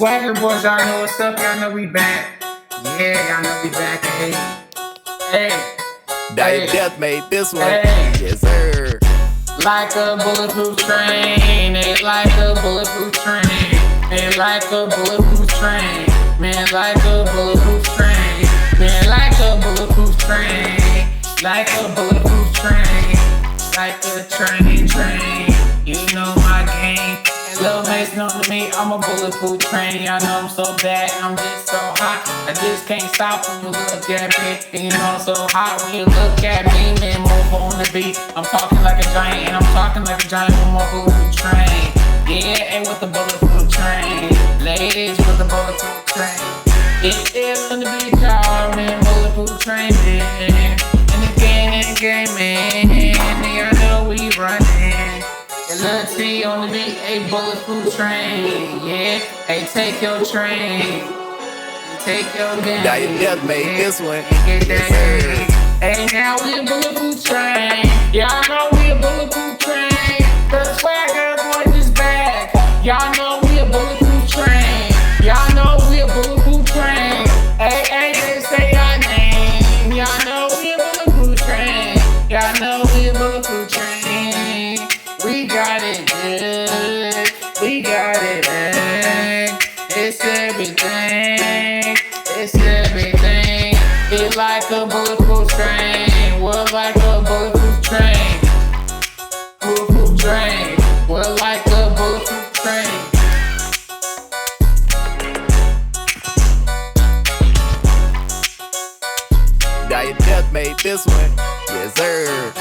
Swagger boys, y'all know what's up, y'all know we back. Yeah, y'all know we back, hey. Hey. Diet Death made this one. Hey. Yes, sir. Like a bulletproof train, it's like a bulletproof train. It's like a bulletproof train. Man, like a bulletproof train. Man, like a bulletproof train. Like a bulletproof train. Like a train. You know my game. And Lil Mace know to me, I'm a bulletproof train. Y'all know I'm so bad, I'm just so hot. I just can't stop when you look at me. You know I'm so hot when you look at me. Man, move on the beat. I'm talking like a giant, and I'm talking like a giant with my bulletproof train. Yeah, and with the bulletproof train. Ladies with the bulletproof train. It is on the beat, y'all, man, bulletproof train, man. And the game, man. Y'all know we running. And Lil T on the beat, a bulletproof train, yeah. Hey, take your train. Take your game. Diet Death made this one. Get that. Yes, sir. Hey, now we a bulletproof train. Y'all know we a bulletproof train. The Swagger boys is back. Y'all know we a bulletproof train. Y'all know we a bulletproof train. Hey, they say our name. Y'all know we a bulletproof train. Y'all know we a bulletproof train. We got it good. We got it bad. It's everything. It's everything. It's like a bulletproof train. We're like a bulletproof train. Bulletproof train. We're like a bulletproof train. Diet Death made this one. Yes, sir.